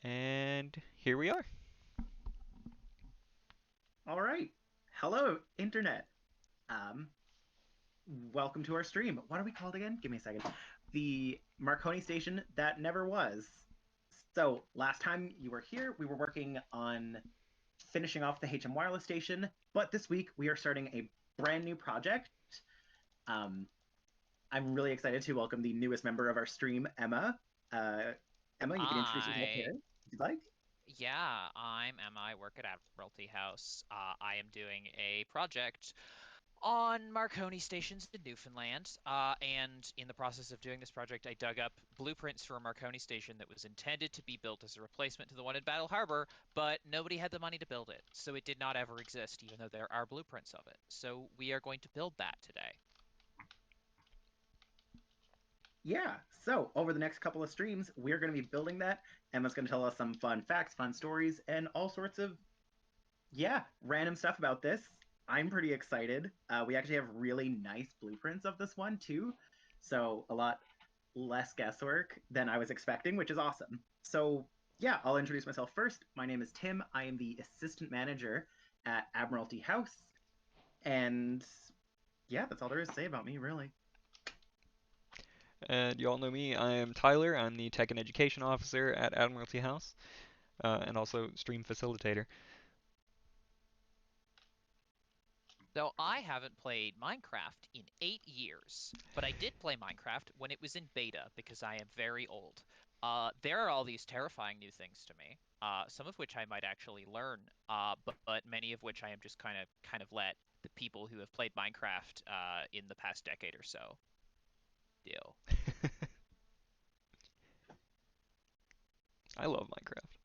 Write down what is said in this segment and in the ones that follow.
And here we are. All right. Hello, Internet. Um, Welcome to our stream. What are we called again? Give me a second. The Marconi Station that never was. So, last time you were here, we were working on finishing off the HM Wireless Station, but this week we are starting a brand new project. Um, I'm really excited to welcome the newest member of our stream, Emma. Uh, Emma, you can introduce yourself Hi. here if you'd like. Yeah, I'm Emma. I work at Admiralty House. I am doing a project on Marconi Stations in Newfoundland. And in the process of doing this project, I dug up blueprints for a Marconi Station that was intended to be built as a replacement to the one in Battle Harbour, but nobody had the money to build it. So it did not ever exist, even though there are blueprints of it. So we are going to build that today. Yeah, so over the next couple of streams, we're going to be building that. Emma's going to tell us some fun facts, fun stories, and all sorts of, yeah, random stuff about this. I'm pretty excited. We actually have really nice blueprints of this one, too. So a lot less guesswork than I was expecting, which is awesome. So, yeah, I'll introduce myself first. My name is Tim. I am the assistant manager at Admiralty House. And yeah, that's all there is to say about me, really. And you all know me. I am Tyler. I'm the Tech and Education Officer at Admiralty House, and also stream facilitator. So I haven't played Minecraft in 8 years, but I did play Minecraft when it was in beta because I am very old. There are all these terrifying new things to me, some of which I might actually learn, but many of which I am just kind of let the people who have played Minecraft in the past decade or so deal. I love Minecraft.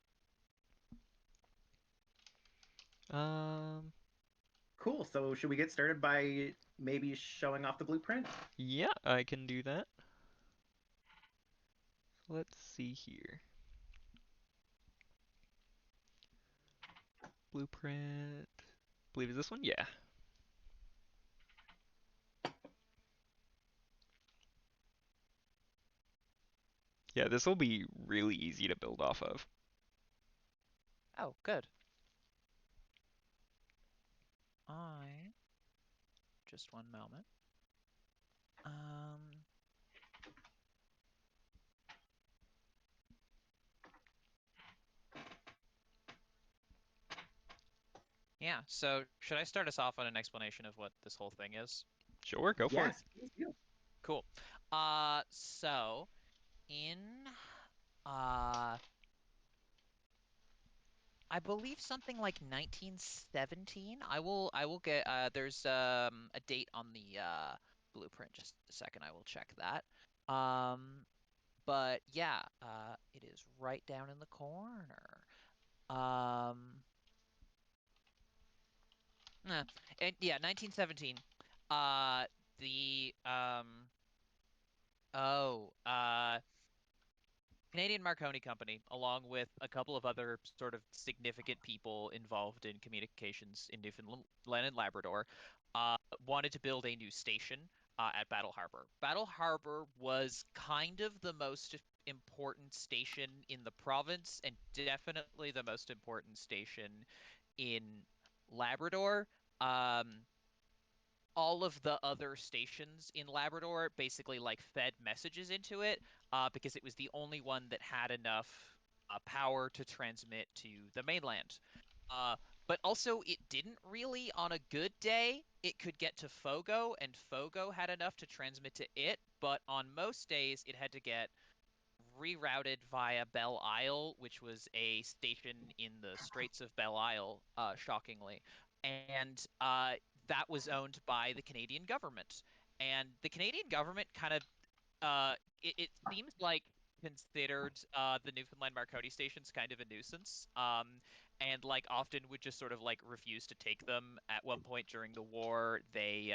Um, Cool. So, should we get started by maybe showing off the blueprint? yeah, I can do that. Let's see here. Blueprint. I believe is this one? Yeah. Yeah, this will be really easy to build off of. Oh, good. I just one moment. Um, yeah. So should I start us off on an explanation of what this whole thing is? Sure, go for it. Yes, please do. Cool. So in uh I believe something like 1917. I will get there's a date on the blueprint. Just a second, I will check that. But yeah, it is right down in the corner. Um and yeah, 1917. Uh the oh, Canadian Marconi Company, along with a couple of other sort of significant people involved in communications in Newfoundland and Labrador, wanted to build a new station at Battle Harbour. Battle Harbour was kind of the most important station in the province and definitely the most important station in Labrador. Um, all of the other stations in Labrador basically like fed messages into it because it was the only one that had enough power to transmit to the mainland. Uh, but also, it didn't really on a good day. It could get to Fogo, and Fogo had enough to transmit to it. But on most days, it had to get rerouted via Belle Isle, which was a station in the Straits of Belle Isle, shockingly. And that was owned by the Canadian government. And the Canadian government kind of, it seems like considered the Newfoundland Marconi stations kind of a nuisance. And like often would just sort of like refuse to take them. At one point during the war, they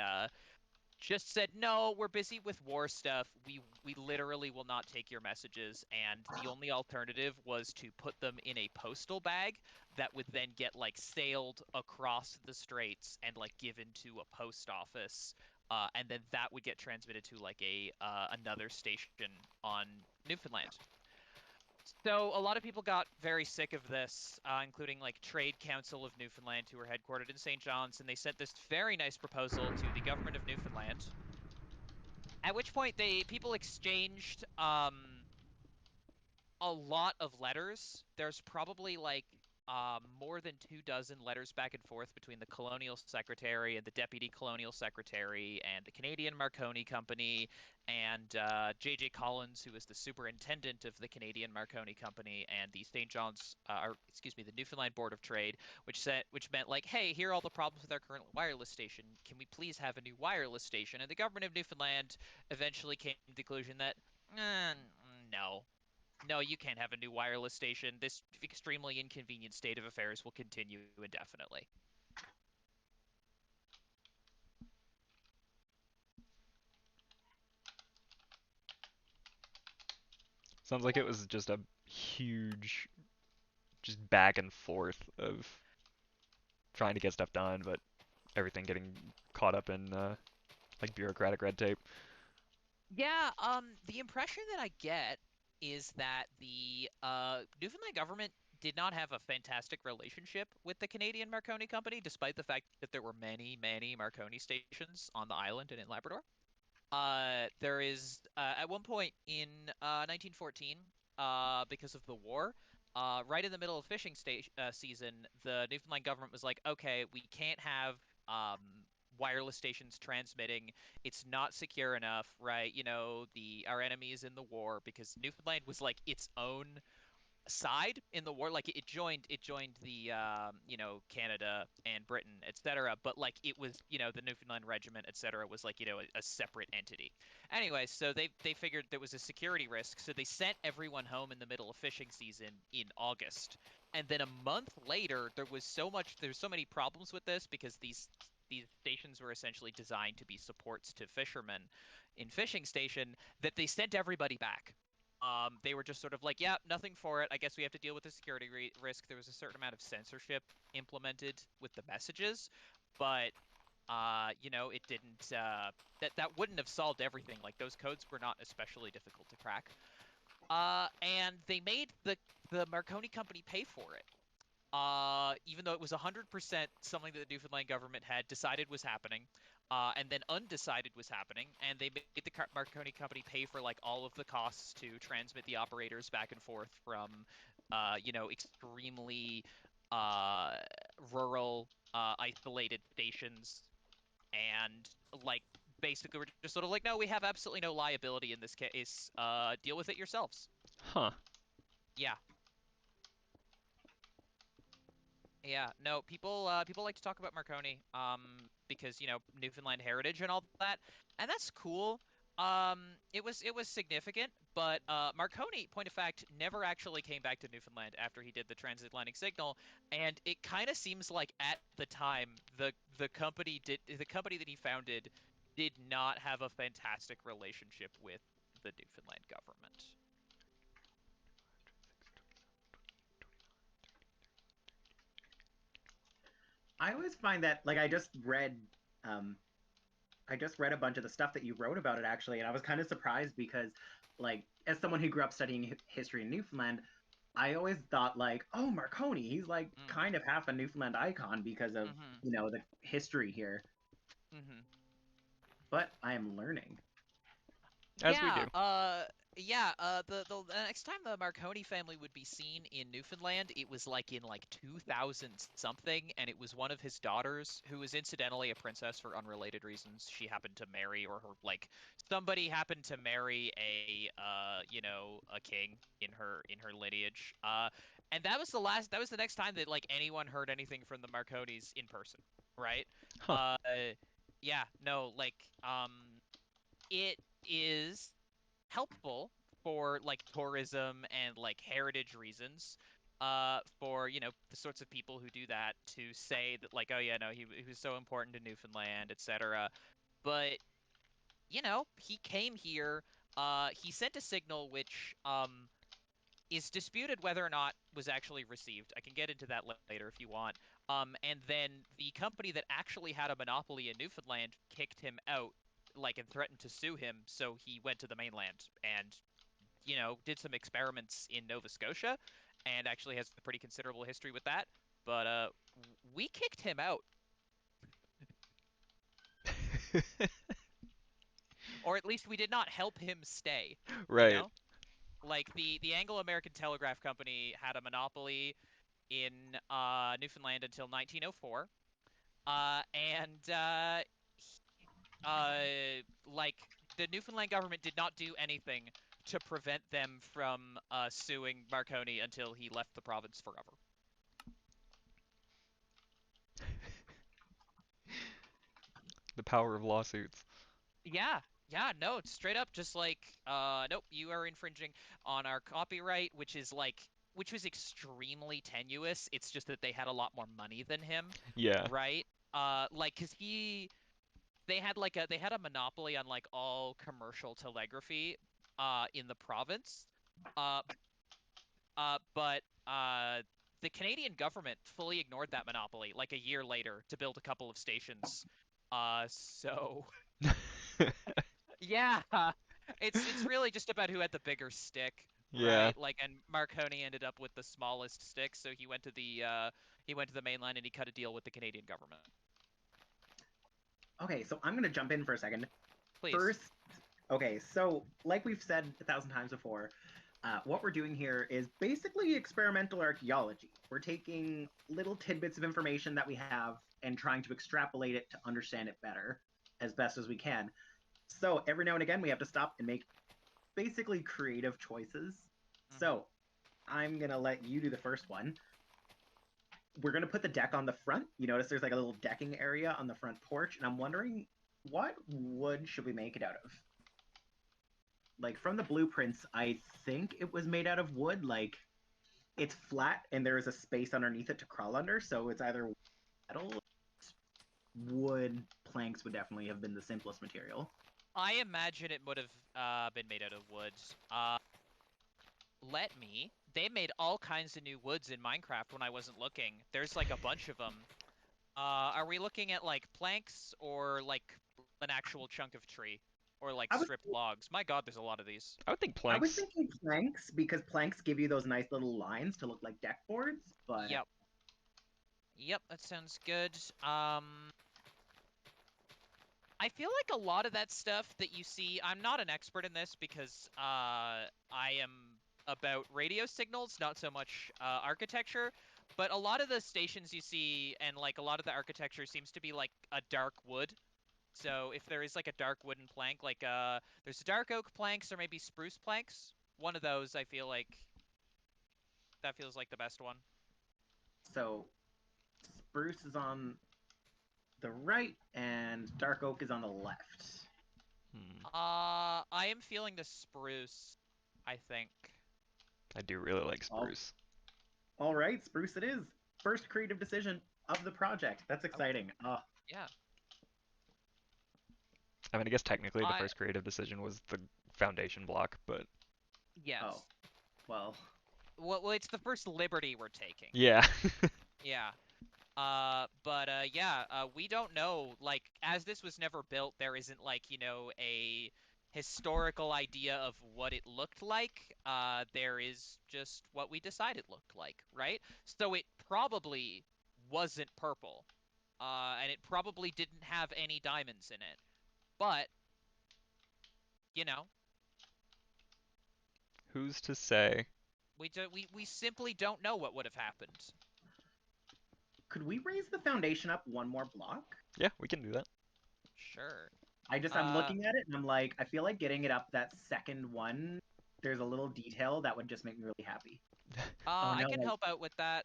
just said, "No, we're busy with war stuff. We literally will not take your messages." And the only alternative was to put them in a postal bag that would then get like sailed across the straits and like given to a post office. And then that would get transmitted to like a another station on Newfoundland. So a lot of people got very sick of this, including like Trade Council of Newfoundland, who were headquartered in St. John's, and they sent this very nice proposal to the government of Newfoundland. At which point people exchanged a lot of letters. There's probably like more than 2 dozen letters back and forth between the colonial secretary and the deputy colonial secretary and the Canadian Marconi Company and J.J. Collins, who was the superintendent of the Canadian Marconi Company, and the St. John's, or excuse me, the Newfoundland Board of Trade, which meant like, hey, here are all the problems with our current wireless station. Can we please have a new wireless station? And the government of Newfoundland eventually came to the conclusion that, no, no, you can't have a new wireless station. This extremely inconvenient state of affairs will continue indefinitely. Sounds like it was just a huge, just back and forth of trying to get stuff done, but everything getting caught up in like bureaucratic red tape. Yeah, the impression that I get is that the Newfoundland government did not have a fantastic relationship with the Canadian Marconi Company, despite the fact that there were many, many Marconi stations on the island and in Labrador. There is at one point in 1914, because of the war, right in the middle of fishing season, the Newfoundland government was like, "Okay, we can't have wireless stations transmitting. It's not secure enough, right? You know, the our enemy is in the war because Newfoundland was like its own side in the war. Like it joined the Canada and Britain, etc., but like it was, the Newfoundland regiment, etc., was like, a separate entity. Anyway, so they figured there was a security risk, so they sent everyone home in the middle of fishing season in August. And then a month later, there's so many problems with this because these stations were essentially designed to be supports to fishermen in fishing station, that they sent everybody back. They were just sort of like, yeah, nothing for it. I guess we have to deal with the security risk. There was a certain amount of censorship implemented with the messages, but it didn't. That wouldn't have solved everything. Like those codes were not especially difficult to crack. And they made the Marconi company pay for it. Even though it was 100% something that the Newfoundland government had decided was happening, and then undecided was happening, and they made the Marconi company pay for like all of the costs to transmit the operators back and forth from, extremely uh, rural, isolated stations, and like basically we're just sort of like, no, we have absolutely no liability in this case. Deal with it yourselves. Huh. Yeah. Yeah, no, people like to talk about Marconi, because, Newfoundland heritage and all that, and that's cool. It was significant, but Marconi, point of fact, never actually came back to Newfoundland after he did the transatlantic signal, and it kind of seems like at the time the company that he founded did not have a fantastic relationship with the Newfoundland government. I always find that like um I just read a bunch of the stuff that you wrote about it actually, and I was kind of surprised because like as someone who grew up studying history in Newfoundland, I always thought like, oh, Marconi, he's like Mm. kind of half a Newfoundland icon because of, Mm-hmm. the history here. Mm-hmm. But I am learning. As we Yeah, do. the next time the Marconi family would be seen in Newfoundland, it was like in like 2000 something, and it was one of his daughters who was incidentally a princess for unrelated reasons. She happened to marry, or her like somebody happened to marry a king in her lineage. And that was the next time that like anyone heard anything from the Marconis in person, right? Huh. Uh, yeah, no, like it is helpful for like tourism and like heritage reasons, for the sorts of people who do that to say that like, oh yeah, no, he was so important to Newfoundland, etc. But he came here, he sent a signal which is disputed whether or not was actually received. I can get into that later if you want. And then the company that actually had a monopoly in Newfoundland kicked him out, like, and threatened to sue him. So he went to the mainland, and did some experiments in Nova Scotia, and actually has a pretty considerable history with that. But we kicked him out, or at least we did not help him stay. You Right. know, like the Anglo-American Telegraph Company had a monopoly in Newfoundland until 1904, and like the Newfoundland government did not do anything to prevent them from suing Marconi until he left the province forever. The power of lawsuits. Yeah, yeah, no, it's straight up just like, nope, you are infringing on our copyright, which was extremely tenuous. It's just that they had a lot more money than him, Yeah. right? Like, 'cause they had a monopoly on like all commercial telegraphy, in the province. Uh, but the Canadian government fully ignored that monopoly like a year later to build a couple of stations. So yeah, it's really just about who had the bigger stick, Yeah. right? Like, and Marconi ended up with the smallest stick, so he went to the mainland and he cut a deal with the Canadian government. Okay, so I'm gonna jump in for a second. Please. First, okay, so like we've said 1,000 times before, what we're doing here is basically experimental archaeology. We're taking little tidbits of information that we have and trying to extrapolate it to understand it better as best as we can. So every now and again, we have to stop and make basically creative choices. Mhm. So I'm gonna let you do the first one. We're gonna put the deck on the front. You notice there's like a little decking area on the front porch, and I'm wondering what wood should we make it out of? Like from the blueprints, I think it was made out of wood. Like it's flat and there is a space underneath it to crawl under, so it's either metal, wood. Planks would definitely have been the simplest material. I imagine it would have been made out of wood. They made all kinds of new woods in Minecraft when I wasn't looking. There's like a bunch of them. Are we looking at like planks or like an actual chunk of tree or like I was stripped logs? My God, there's a lot of these. I would think I was planks. thinking planks because planks give you those nice little lines to look like deck boards, but Yep. Yep, that sounds good. I feel like a lot of that stuff that you see, I'm not an expert in this because I am about radio signals, not so much architecture, but a lot of the stations you see and like a lot of the architecture seems to be like a dark wood. So if there is like a dark wooden plank, like there's dark oak planks or maybe spruce planks, one of those I feel like that feels like the best one. so spruce is on the right and dark oak is on the left. Hmm. I am feeling the spruce, I think. I do really like All, spruce. all right, spruce it is. First creative decision of the project. That's Oh, exciting. Oh, yeah. I mean, I guess technically the I first creative decision was the foundation block, but oh, Yes. well. Well, it's the first liberty we're taking. yeah. Yeah. But yeah, we don't know. Like, as this was never built, there isn't like, a historical idea of what it looked like. There is just what we decided it looked like, right? So it probably wasn't purple. And it probably didn't have any diamonds in it. But, you know, Who's to say? we simply don't know what would have happened. Could we raise the foundation up one more block? Yeah, we can do that. Sure. I'm Uh, looking at it and I'm like, I feel like getting it up that second one, there's a little detail that would just make me really happy. Oh I no, can like, help out with that.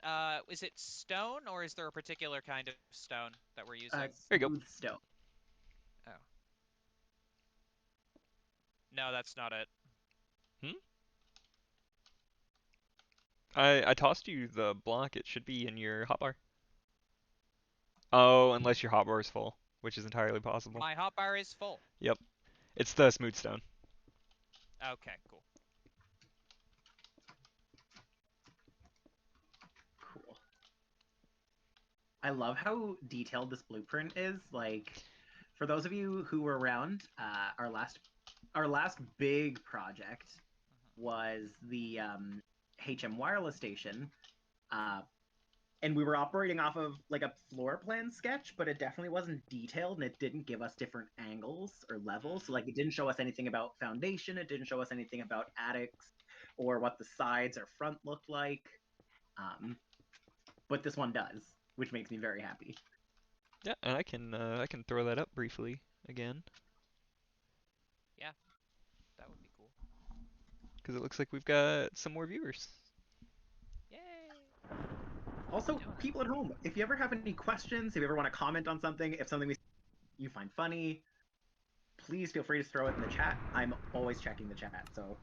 Is it stone or is there a particular kind of stone that we're using? There you go. smooth stone. Oh. No, that's not it. Hmm? I tossed you the block. It should be in your hotbar. Oh, unless your hotbar is full, which is entirely possible. My hotbar is full. Yep. It's the smooth stone. Okay, cool. Cool. I love how detailed this blueprint is. Like, for those of you who were around, our last big project, was the HM Wireless Station, uh, and we were operating off of like a floor plan sketch, but it definitely wasn't detailed, and it didn't give us different angles or levels. So like, it didn't show us anything about foundation. It didn't show us anything about attics or what the sides or front looked like. But this one does, which makes me very happy. Yeah, and I can throw that up briefly again Yeah, that would be cool. because it looks like we've got some more viewers. Yay! Also, Doing it. people at home, if you ever have any questions, if you ever want to comment on something, if something you find funny, please feel free to throw it in the chat. I'm always checking the chat, so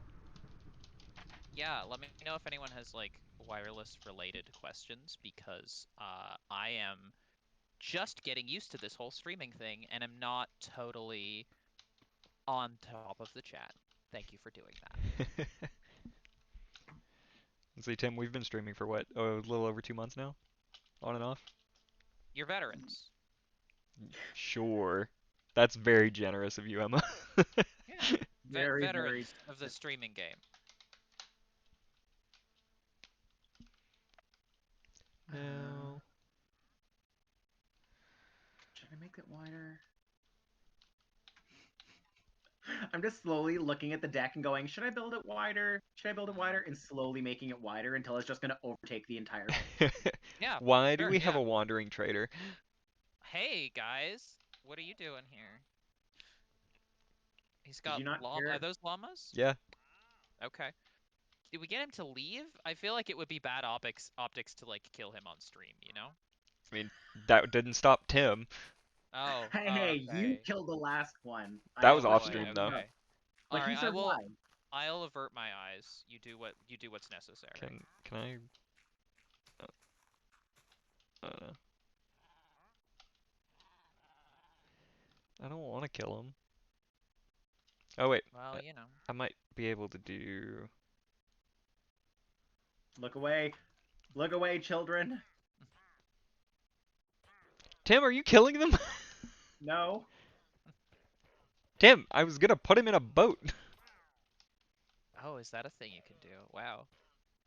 Yeah, let me know if anyone has like wireless related questions because I am just getting used to this whole streaming thing and I'm not totally on top of the chat. Thank you for doing that. Let's see, Tim, we've been streaming for what? Oh, a little over 2 months now, on and off. You're veterans. Sure, that's very generous of you, Emma. Yeah. very, very. Veterans of the streaming game. Uh, No. should I make it wider? I'm just slowly looking at the deck and going, should I build it wider? Should I build it wider? And slowly making it wider until it's just going to overtake the entire. Yeah. Why do Sure, we have yeah. a wandering trader? Hey guys, what are you doing here? He's Did got you not llama. hear? Are those llamas? Yeah, Okay. Did we get him to leave? I feel like it would be bad optics to like kill him on stream, you know? I mean, that didn't stop Tim. Oh, Hey, oh, hey, you okay. killed the last one. That I was Oh off let boy, you stream warm though. up, okay. All but he right, survived. I'll avert my eyes. You do what's necessary. Can I? Uh, I don't want to kill him. Oh wait, Well, I, you know. I might be able to do. Look away. Look away, children. Tim, are you killing them? No. Tim, I was gonna put him in a boat. Oh, is that a thing you can do? Wow.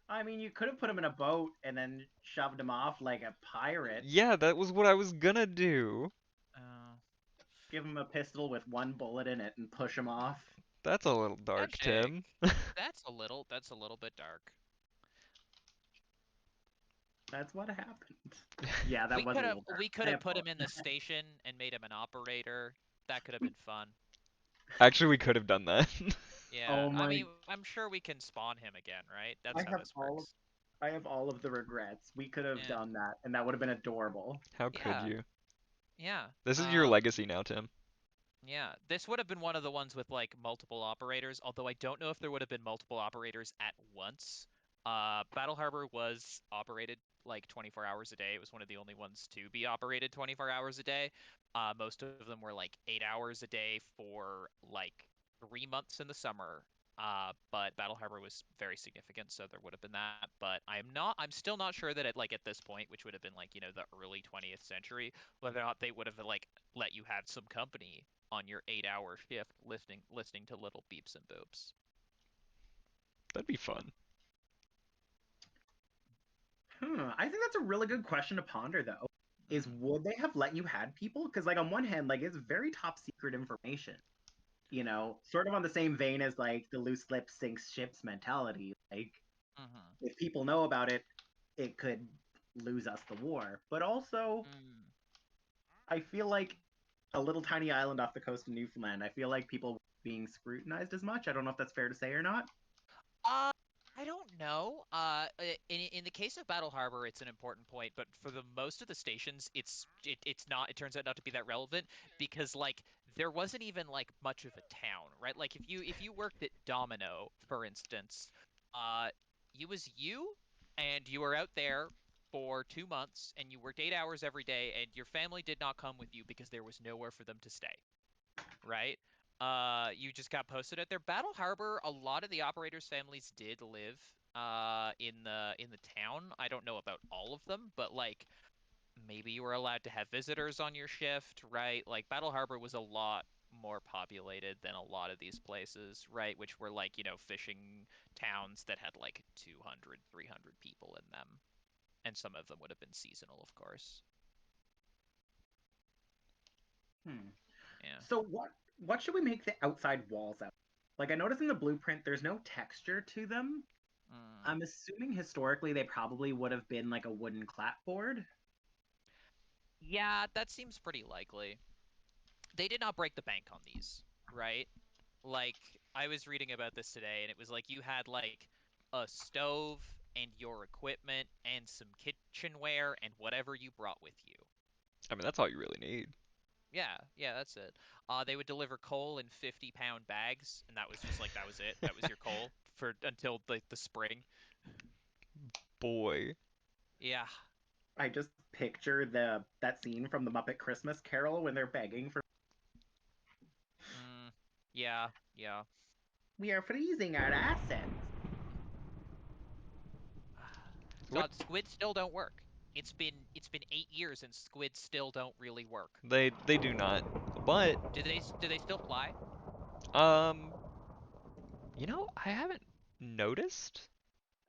I mean, you could have put him in a boat and then shoved him off like a pirate. Yeah, that was what I was gonna do. Oh. Give him a pistol with one bullet in it and push him off. That's a little dark, Magic. Tim. That's a little bit dark. That's what happened. Yeah, that We was a could have little dark. we could I have put him apologize. in the station and made him an operator. That could have been fun. Actually, we could have done that. Yeah, Oh I my! mean, I'm sure we can spawn him again, right? I That's how have this all of works. I have all of the regrets. We could have Yeah. done that, and that would have been adorable. How could Yeah. you? Yeah. This is your legacy now, Tim. Yeah, this would have been one of the ones with like multiple operators, although I don't know if there would have been multiple operators at once. Battle Harbor was operated like 24 hours a day. It was one of the only ones to be operated 24 hours a day. Most of them were like 8 hours a day for like 3 months in the summer. But Battle Harbor was very significant, so there would have been that. But I'm still not sure that at this point, which would have been like, the early 20th century, whether or not they would have like let you have some company on your 8-hour shift listening to little beeps and boops. That'd be fun. I think that's a really good question to ponder, though. Is Mm. would they have let you had people? Because like on one hand, like it's very top secret information. Sort of on the same vein as like the loose lips sinks ships mentality. Like Mm-hmm. if people know about it, it could lose us the war. But also, Mm. I feel like a little tiny island off the coast of Newfoundland, I feel like people being scrutinized as much. I don't know if that's fair to say or not. Uh, I don't know. In the case of Battle Harbor, it's an important point, but for the most of the stations, it's not. It turns out not to be that relevant because like there wasn't even like much of a town, right? Like if you worked at Domino, for instance, uh, you was you, and you were out there for 2 months, and you worked 8 hours every day, and your family did not come with you because there was nowhere for them to stay, right? You just got posted at their Battle Harbor. A lot of the operators' families did live in the town. I don't know about all of them, but like maybe you were allowed to have visitors on your shift, right? Like Battle Harbor was a lot more populated than a lot of these places, right? Which were like, fishing towns that had like 200, 300 people in them. And some of them would have been seasonal, of course. Hmm. Yeah. So what should we make the outside walls out? Like I noticed in the blueprint, there's no texture to them. Mm. I'm assuming historically they probably would have been like a wooden clapboard. Yeah, that seems pretty likely. They did not break the bank on these, right? Like, I was reading about this today, and it was like you had like a stove and your equipment and some kitchenware and whatever you brought with you. I mean, that's all you really need. Yeah, yeah, that's it. They would deliver coal in 50-pound bags, and that was just like that was it. That was your coal for until the spring. Boy. Yeah. I just picture that scene from the Muppet Christmas Carol when they're begging for Mm, yeah, yeah. we are freezing our assets. What? God, squids still don't work. It's been 8 years and squids still don't really work. They do not. But Do they still fly? um, I haven't noticed.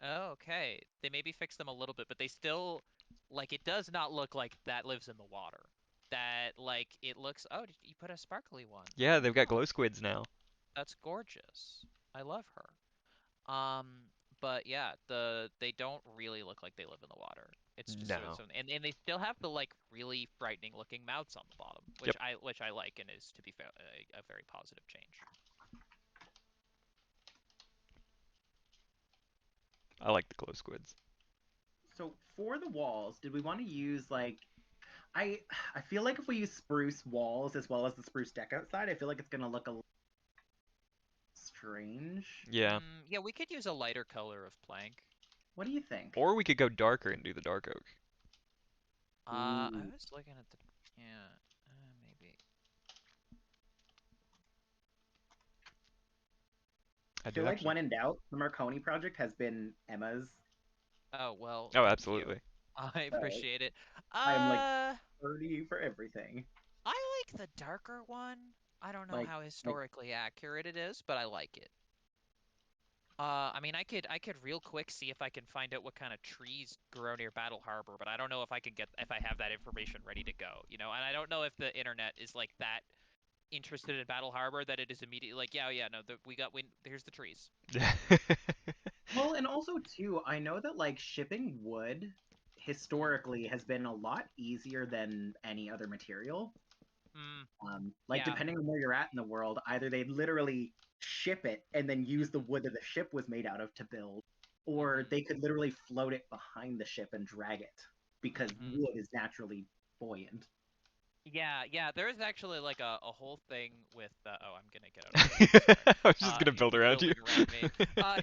Oh, okay. They maybe fixed them a little bit, but they still like it does not look like that lives in the water. That like it looks. Oh, did you put a sparkly one? Yeah, they've got Oh, glow squids now. that's gorgeous. I love her. But yeah, they don't really look like they live in the water. It's just sort of No. something, and they still have the like really frightening looking mouths on the bottom, Yep. which I like and is to be fair a very positive change. I like the glow squids. So for the walls, did we want to use like I I feel like if we use spruce walls as well as the spruce deck outside, I feel like it's gonna look a little strange. Yeah. Yeah, we could use a lighter color of plank. What do you think? Or we could go darker and do the dark oak. I Ooh. was looking at the yeah, maybe. I I do feel like actually. when in doubt, the Marconi project has been Emma's. Oh, well, Oh, thank you. absolutely. I Uh, appreciate it. I am like Uh, 30 for everything. I like the darker one. I don't know Like how like historically accurate it is, but I like it. I mean, I could real quick see if I can find out what kind of trees grow near Battle Harbor, but I don't know if I have that information ready to go, and I don't know if the internet is like that interested in Battle Harbor that it is immediately like, yeah, oh, yeah, no, here's the trees. well, and also too, I know that like shipping wood Mm, historically has been a lot easier than any other material. mm, Like yeah. depending on where you're at in the world, either they literally ship it and then use the wood that the ship was made out of to build, or Hmm. they could literally float it behind the ship and drag it because Hmm. wood is naturally buoyant. Yeah, yeah, there is actually like a whole thing with oh, I'm gonna get out of the way. Sorry. I was just gonna build You're around you. building around me.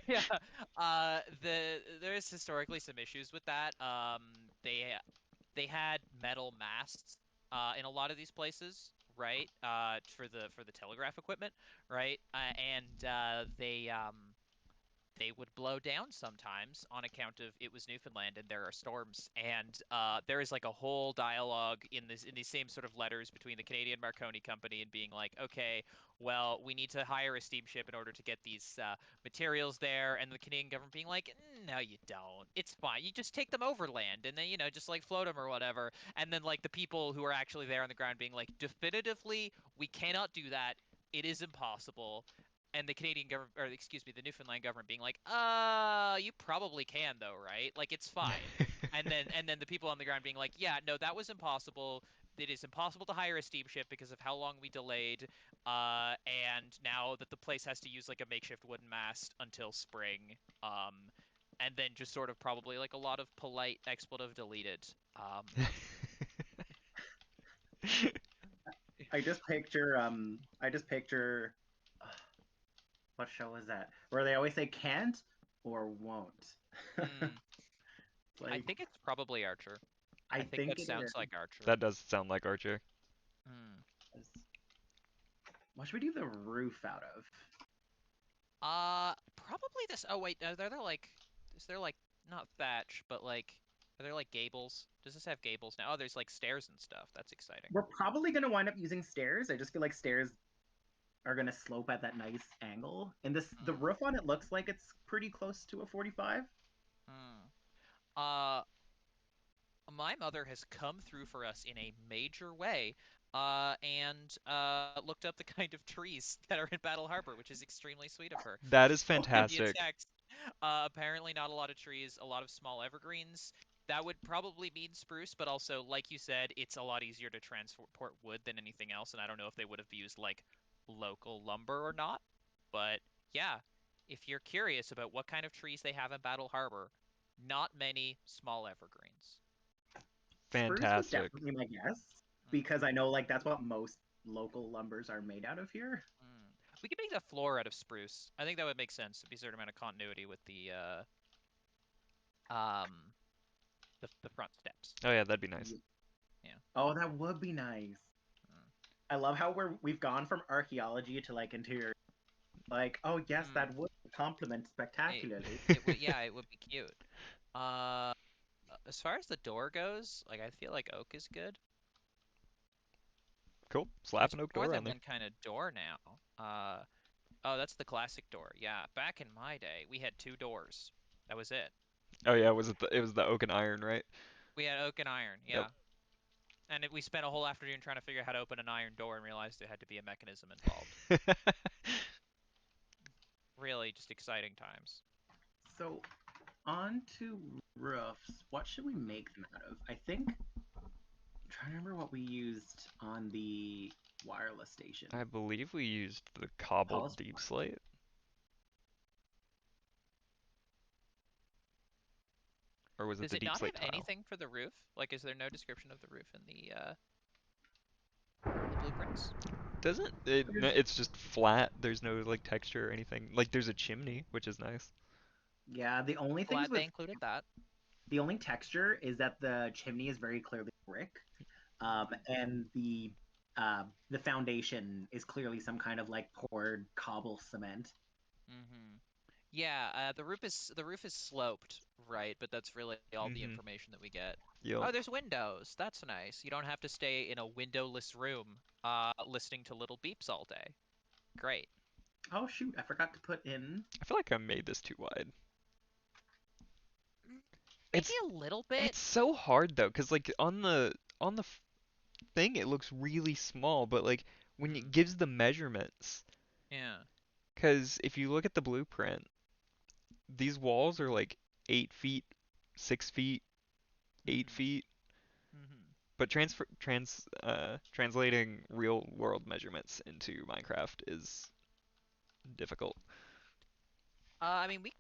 Yeah. There's historically some issues with that. They had metal masts in a lot of these places, right? For the telegraph equipment, right? And they would blow down sometimes on account of it was Newfoundland and there are storms. And there is like a whole dialogue in these same sort of letters between the Canadian Marconi Company and being like, okay, well, we need to hire a steamship in order to get these materials there, and the Canadian government being like, no, you don't. It's fine. You just take them overland and then just like float them or whatever. And then like the people who are actually there on the ground being like, definitively, we cannot do that. It is impossible, and the Canadian government, or excuse me, the Newfoundland government being like, you probably can though, right? Like it's fine. And then the people on the ground being like, yeah, no, that was impossible. It is impossible to hire a steamship because of how long we delayed. And now that the place has to use like a makeshift wooden mast until spring. Um, and then just sort of probably like a lot of polite expletive deleted. I just picture what show is that? Where they always say can't or won't. Hmm, I Like think it's probably Archer. I I think think that it sounds is. like Archer. That does sound like Archer. Hmm. What should we do the roof out of? Probably this. Oh wait, are there like, is there like not thatch, but like, are there like gables? Does this have gables now? Oh, there's like stairs and stuff. That's exciting. We're probably gonna wind up using stairs. I just feel like stairs are gonna slope at that nice angle. And the Mm, roof on it looks like it's pretty close to a 45. mm. Uh, my mother has come through for us in a major way, and looked up the kind of trees that are in Battle Harbor, which is extremely sweet of her. That She is told me the fantastic. text. Apparently, not a lot of trees, a lot of small evergreens. That would probably mean spruce, but also, like you said, it's a lot easier to transport wood than anything else, and I don't know if they would have used like local lumber or not. But yeah, if you're curious about what kind of trees they have in Battle Harbor, not many small evergreens. Spruce was Fantastic. definitely my guess Mm, because I know like that's what most local lumbers are made out of here. mm. We could make the floor out of spruce. I think that would make sense. It'd be a certain amount of continuity with um the front steps. Oh yeah, that'd be nice. Yeah. Yeah. Oh, that would be nice. Mm. I love how we've gone from archaeology to like interior. Like, oh yes, Mm. that would complement It spectacularly. it would, yeah, it would be cute. Uh, as far as the door goes, like I feel like oak is good. Cool. Slap There's an oak more door on than there. one kind of door now. Oh, that's the classic door. Yeah, back in my day, we had two doors. That was it. Oh yeah, it was the oak and iron, right? We had oak and iron. Yep. Yeah. And we spent a whole afternoon trying to figure out how to open an iron door and realized there had to be a mechanism involved. Really, just exciting times. So on to roofs. What should we make them out of? I think I'm trying to remember what we used on the wireless station. I believe we used the cobbled Paul's deep slate, or was it Does the it deep not have slate tile? anything for the roof? Like, is there no description of the roof in the blueprints? Doesn't it? No, There's it's just flat. There's no like texture or anything. Like there's a chimney, which is nice. yeah, the only things Glad they with included that. the only texture is that the chimney is very clearly brick, Mm, and the foundation is clearly some kind of like poured cobble cement. mm-hmm. Yeah, the roof is sloped, right? But that's really all the Mm-hmm. information that we get. Yup. Oh, there's windows. That's nice. You don't have to stay in a windowless room, listening to little beeps all day. Great. Oh shoot, I forgot to put in. I feel like I made this too wide. Mm, maybe It's a little bit. it's so hard though, 'cause like on the thing it looks really small, but like when it Mm, gives the measurements, yeah. 'cause if you look at the blueprint, these walls are like 8 feet, 6 feet, eight Mm-hmm. feet, Mm-hmm. but translating real world measurements into Minecraft is difficult. I mean, we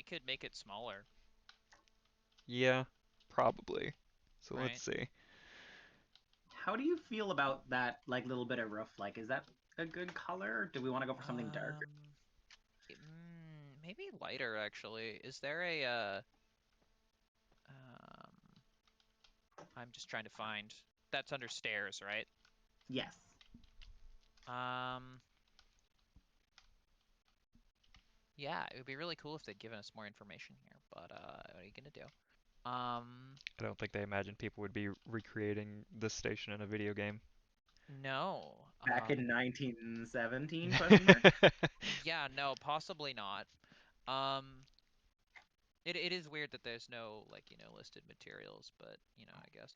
could make it smaller, Yeah, probably. So let's right? see. How do you feel about that like little bit of roof? Like, is that a good color? Or do we want to go for something darker? Um, maybe lighter actually. Is there a I'm just trying to find. That's under stairs, right? Yes. Um, yeah, it would be really cool if they'd given us more information here, but what are you gonna do? I don't think they imagined people would be recreating this station in a video game. No. Back in 1917 question mark. Yeah, no, possibly not. Um, it is weird that there's no like, listed materials, but I guess.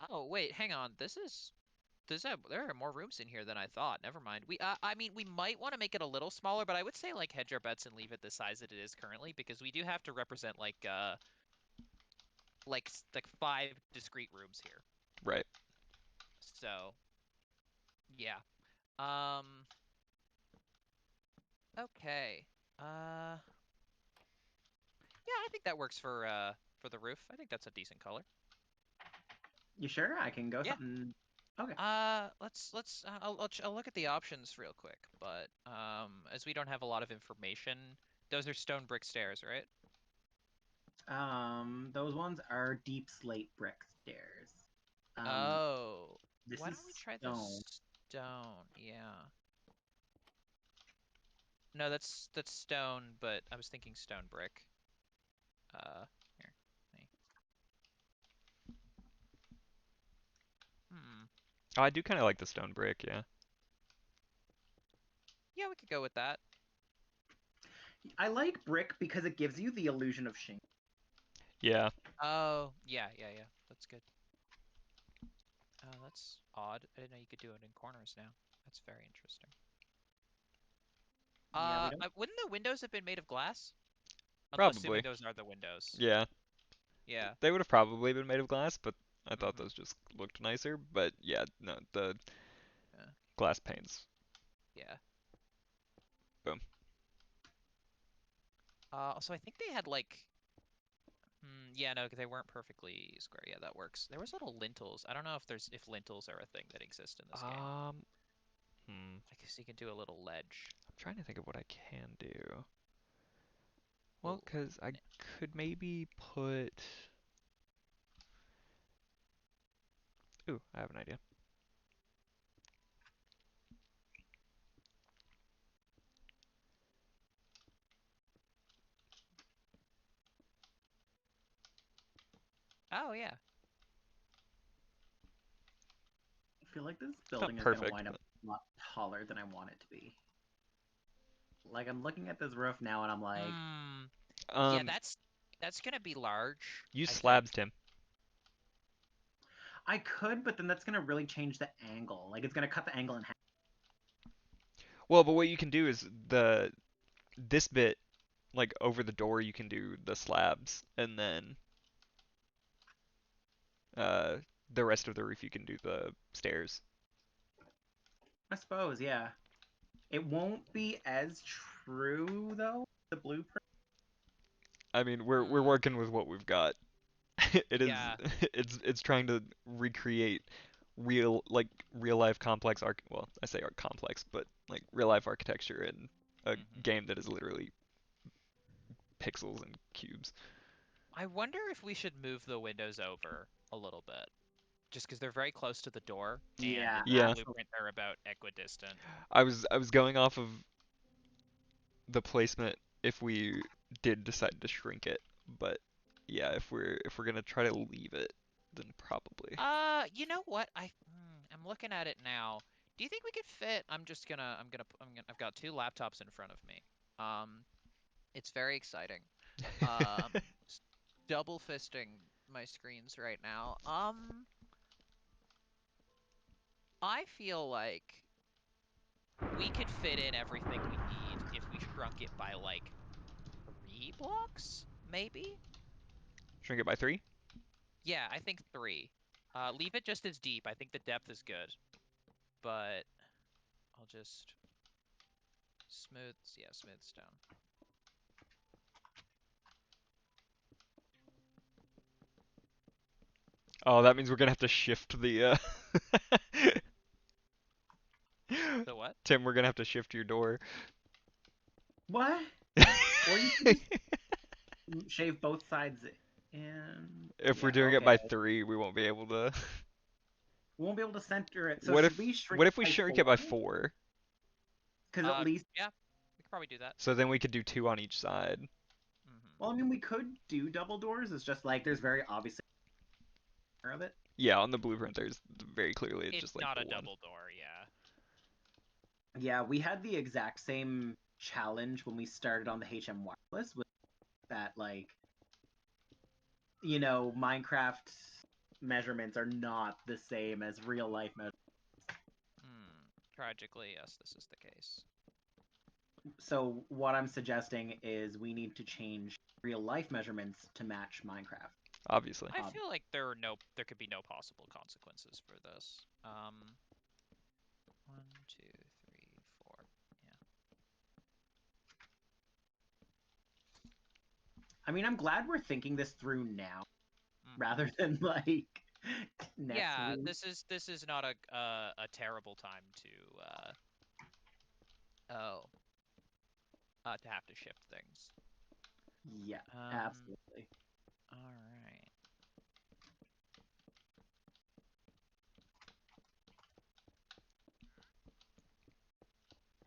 Oh, wait, hang on. There are more rooms in here than I thought. Never mind. I mean, we might want to make it a little smaller, but I would say like hedge our bets and leave it the size that it is currently because we do have to represent like five discrete rooms here. Right. So, yeah. Um, okay. Uh, yeah, I think that works for the roof. I think that's a decent color. You sure? I can go Yeah. something. Okay. Let's I'll look at the options real quick, but as we don't have a lot of information, those are stone brick stairs, right? Those ones are deep slate brick stairs. Um, Oh, this why is don't we try the stone. stone? Yeah. No, that's stone, but I was thinking stone brick. Here. Let Hmm. Oh, I do kind of like the stone brick, yeah. could go with that. I like brick because it gives you the illusion of shingle. Yeah. Oh, yeah, yeah, yeah. That's good. That's odd. I didn't know you could do it in corners now. That's very interesting. Yeah, we don't. Wouldn't the windows have been made of glass? I'm assuming Probably. those are the windows. Yeah. Yeah. They would have probably been made of glass, but I thought Mm-hmm. those just looked nicer. But yeah, no, the Yeah. glass panes. Yeah. Boom. So I think they had like, yeah, no, they weren't perfectly square. Yeah, that works. There was little lintels. I don't know if lintels are a thing that exist in this game. Um, hmm. I guess you can do a little ledge. I'm trying to think of what I can do. Well, Ooh. 'cause I could maybe put. Ooh, I have an idea. Oh yeah. I feel like this It's not building is gonna perfect, wind up but a lot taller than I want it to be. Like I'm looking at this roof now, and I'm like, Yeah, um, that's gonna be large, use I slabs, think. Tim. I could, but then that's gonna really change the angle. Like it's gonna cut the angle in half. Well, but what you can do is this bit, like over the door, you can do the slabs, and then uh the rest of the roof you can do the stairs. I suppose, yeah. It won't be as true though. The blueprint. I mean, we're Hmm. working with what we've got. It is Yeah. it's trying to recreate real life complex arch well, I say art complex, but like real life architecture in a Hmm. game that is literally pixels and cubes. I wonder if we should move the windows over a little bit, just because they're very close to the door, and Yeah, in the Yeah, absolutely. blueprint they're about equidistant. I was going off of the placement if we did decide to shrink it, but yeah, if we're gonna try to leave it, then probably. You know what? I'm looking at it now. Do you think we could fit? I've got two laptops in front of me. Um, it's very exciting. S- Double fisting my screens right now. I feel like we could fit in everything we need if we shrunk it by like 3 blocks, maybe? Shrink it by 3? Yeah, I think three. Leave it just as deep. I think the depth is good, but I'll just smooth stone. Oh, that means we're gonna have to shift the The what? Tim, we're gonna have to shift your door. What? Or you can just shave both sides and If we're yeah, doing it okay. by 3, we won't be able to. We won't be able to center it. So What if should we shrink what it if we by shrink it by 4? 4? Because at least, Yeah, we could probably do that. So then we could do 2 on each side. Hmm. well, I mean, we could do double doors. It's just like there's very obviously of it. Yeah, on the blueprint there's very clearly it's It's just like not the a one. double door, yeah. Yeah, we had the exact same challenge when we started on the HM Wireless with that, like, Minecraft measurements are not the same as real life measurements. Tragically, yes, this is the case. So what I'm suggesting is we need to change real life measurements to match Minecraft. Obviously. I feel like there could be no possible consequences for this. One, two, three, four. Yeah. I mean, I'm glad we're thinking this through now Hmm. rather than like next Yeah, week. this is not a terrible time oh to have to shift things. Yeah, Um, absolutely. all right.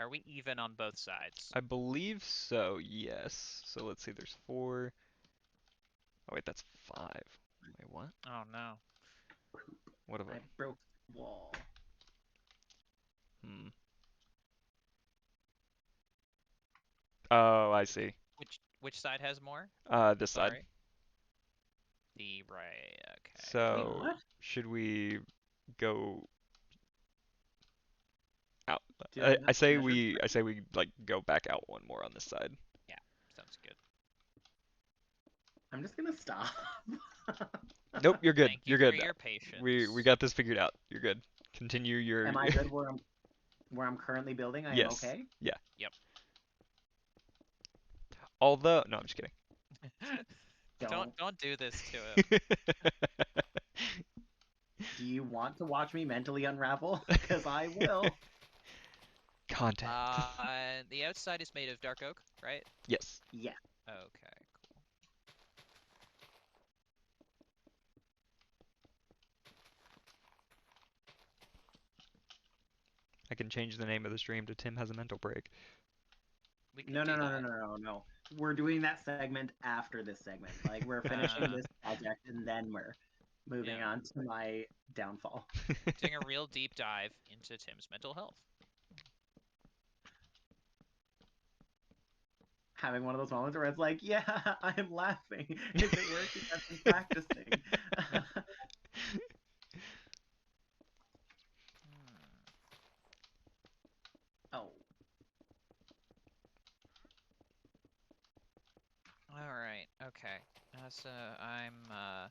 Are we even on both sides? I believe so, yes. So let's see, there's 4. Oh wait, that's 5. Wait, what? Oh no. What have I? I broke the wall. Hmm. Oh, I see. Which side has more? This side. Sorry. The right. Okay. Wait, So what? should we go out? Do I, I I not say measure we I correctly? say we like go back out one more on this side. Yeah. Sounds good. I'm just gonna stop. Nope, you're good. Thank you You're for good. your We patience. got this figured out. You're good. Continue your Am I good where I'm currently building? I am yes. okay. Yeah. Yep. Although no, I'm just kidding. Don't. Don't do this to him. Do you want to watch me mentally unravel? Because I will. Content. The outside is made of dark oak, right? Yes. Yeah. Okay, cool. I can change the name of the stream to Tim has a mental break. We No, could no, do no, no, that. no, no, no. We're doing that segment after this segment. Like we're finishing Uh, this project and then we're moving yeah. on to my downfall. Doing a real deep dive into Tim's mental health. Having one of those moments where it's like, yeah, I'm laughing. Is it working? I've been practicing. Hmm. Oh, All right. Okay. So I'm gonna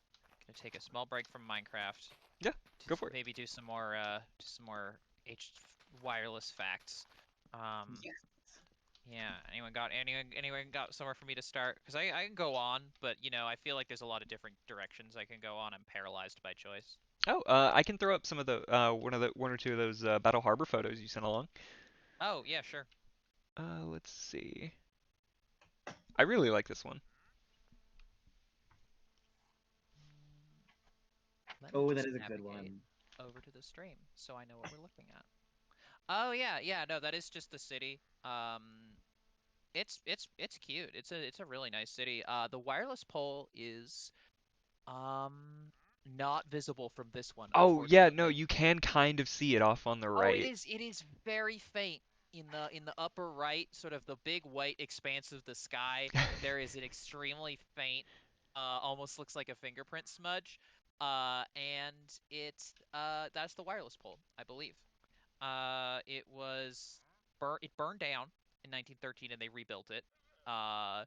take a small break from Minecraft Yeah, to go for it. maybe do some more H wireless facts. Um, yes. yeah. Anyone got somewhere for me to start? Because I can go on, but I feel like there's a lot of different directions I can go on. I'm paralyzed by choice. Oh, I can throw up some of the one or two of those Battle Harbor photos you sent along. Oh yeah, sure. Let's see. I really like this one. Let me Oh, that just is a good navigate one. over to the stream so I know what we're looking at. Oh yeah, yeah, no, that is just the city. It's cute. It's a really nice city. The wireless pole is not visible from this one, Oh yeah, no, unfortunately. you can kind of see it off on the Oh, right. it is very faint in the upper right, sort of the big white expanse of the sky. There is an extremely faint, almost looks like a fingerprint smudge. And it's that's the wireless pole, I believe. It was it burned down in 1913 and they rebuilt it. Uh,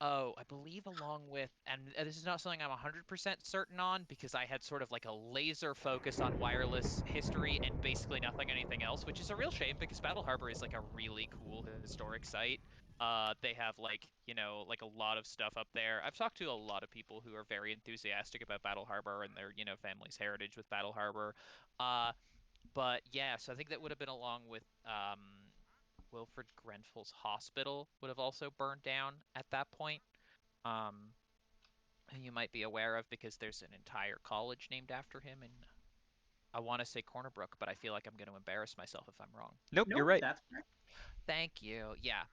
Oh, I believe along with, and this is not something I'm 100% certain on because I had sort of like a laser focus on wireless history and basically nothing anything else, which is a real shame because Battle Harbor is like a really cool historic site. They have like a lot of stuff up there. I've talked to a lot of people who are very enthusiastic about Battle Harbor and their, family's heritage with Battle Harbor. Uh, but yeah, so I think that would have been along with Wilfred Grenfell's hospital would have also burned down at that point. Um, you might be aware of because there's an entire college named after him, and I want to say Cornerbrook, but I feel like I'm going to embarrass myself if I'm wrong. Nope, you're Nope, right. that's correct. Thank you. Yeah.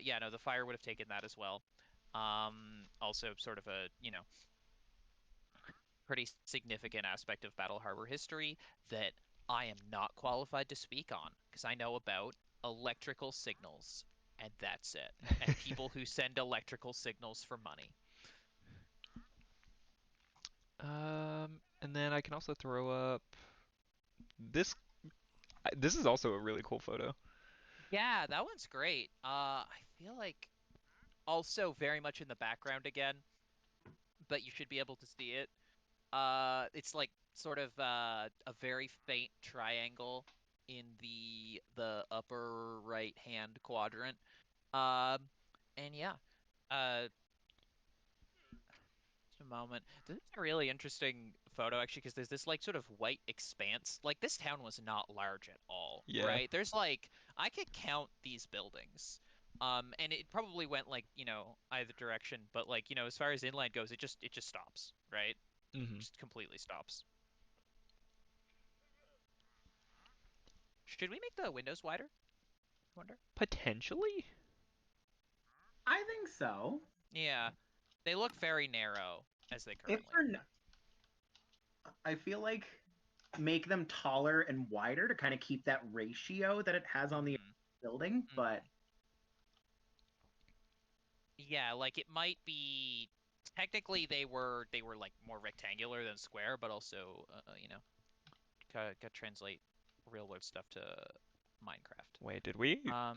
Yeah, no, the fire would have taken that as well. Also sort of a, pretty significant aspect of Battle Harbor history that I am not qualified to speak on because I know about electrical signals, and that's it. And people who send electrical signals for money. And then I can also throw up this. This is also a really cool photo. Yeah, that one's great. I feel like also very much in the background again, but you should be able to see it. It's like sort of a very faint triangle in the upper right hand quadrant. Um, and yeah, uh, just a moment. This is a really interesting photo actually because there's this like sort of white expanse. Like this town was not large at all, Yeah. right? There's like I could count these buildings. And it probably went like, either direction, but like, as far as inland goes, it just stops, right? Hmm. Just completely stops. Should we make the windows wider? I wonder. Potentially. I think so. Yeah, they look very narrow as they If currently we're, are. I feel like make them taller and wider to kind of keep that ratio that it has on the Hmm. building, but Hmm. Yeah, like it might be technically they were like more rectangular than square, but also gotta translate real world stuff to Minecraft. Wait, did we Um,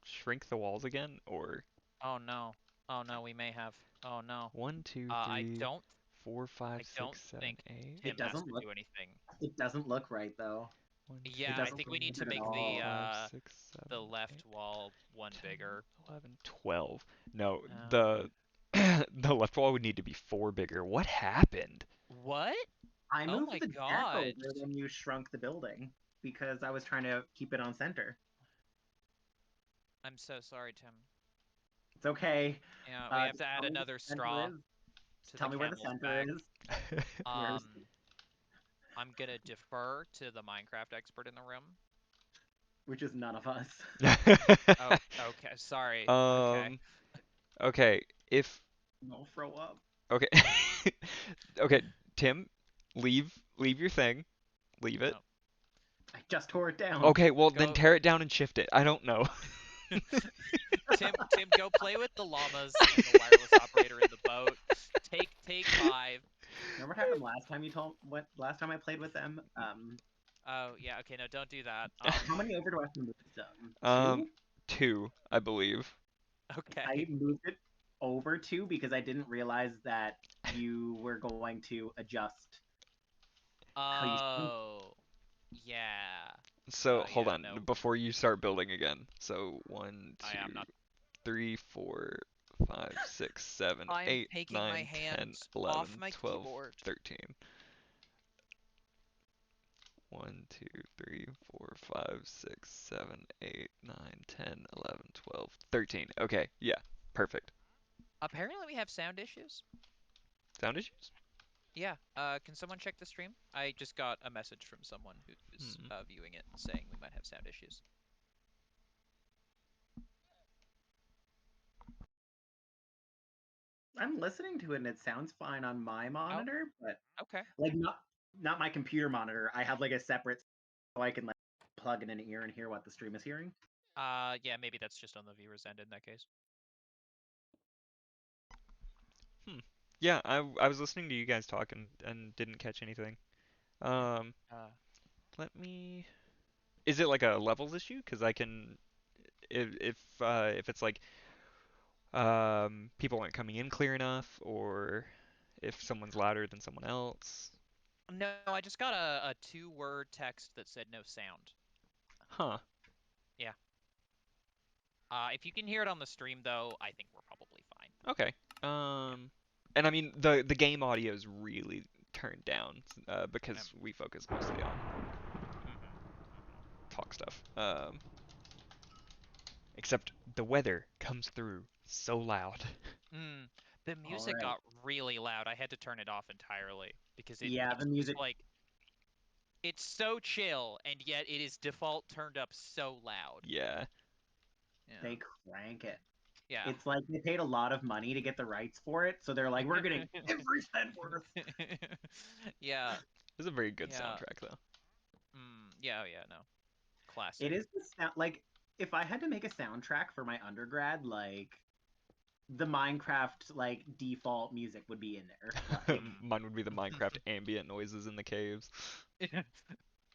shrink the walls again? Or oh no. Oh no, we may have. Oh no. one, two, I three, don't four, I five, don't six, seven, think eight. It Tim has doesn't to look do anything. it doesn't look right though. One, It Yeah, two, I doesn't think we look need to three, good at make four, all. five, six, the seven, left eight, wall one 10, bigger. 11, 12. No, Oh. the the left wall would need to be four bigger. What happened? What? I Oh moved my the deck God. over when you shrunk the building because I was trying to keep it on center. I'm so sorry, Tim. It's okay. Yeah, we have Just to add tell me what another the center straw is. Just to tell the me where the camel's center back. is. Where's Um, I'm gonna defer to the Minecraft expert in the room. which is none of us. Oh, okay. Sorry. Okay. Um, okay, if No, throw up. okay. Okay, Tim, leave your thing. Leave it. No. I just tore it down. Okay, well then Go. tear it down and shift it. I don't know. Tim, go play with the llamas and the wireless operator in the boat. Take 5. Remember what happened last time you told what last time I played with them? Oh, yeah, okay, no, don't do that. How many over do I have to move them? Um, Two? two, I believe. I Okay. moved it over two because I didn't realize that you were going to adjust how you Oh, yeah. So hold Yeah, on, no, before you start building again. So one, I am two, not. three, four, five, six, seven, I'm eight, taking my 9, 10, hands off 11, my 12, keyboard. 13. 1, 2, 3, 4, 5, 6, 7, 8, 9, 10, 11, 12, 13. Okay, yeah, perfect. Apparently we have sound issues. Sound issues? Yeah, can someone check the stream? I just got a message from someone who's Hmm. viewing it saying we might have sound issues. I'm listening to it and it sounds fine on my Oh, monitor, but okay. like not my computer monitor. I have like a separate so I can like plug in an ear and hear what the stream is hearing. Yeah, maybe that's just on the viewer's end in that case. Hmm. Yeah, I was listening to you guys talk and didn't catch anything. Yeah. Um, Uh, let me. Is it like a levels issue? Because I can, if it's like people aren't coming in clear enough, or if someone's louder than someone else. no, I just got a 2-word text that said no sound. Huh. Yeah. If you can hear it on the stream though, I think we're probably fine. Okay. And I mean the game audio is really turned down Um, because we focus mostly on mhm. talk stuff. Except the weather comes through so loud. Mm, the All music right. got really loud. I had to turn it off entirely because Yeah, the it's just music like it's so chill and yet it is default turned up so loud. Yeah. Yeah. they crank it. Yeah. It's like they paid a lot of money to get the rights for it, so they're like, we're getting every cent worth. Yeah. It's a very good Yeah. soundtrack though. Yeah, oh yeah, no. It Classic. is the sound like if I had to make a soundtrack for my undergrad, like the Minecraft like default music would be in there. Like Mine would be the Minecraft ambient noises in the caves.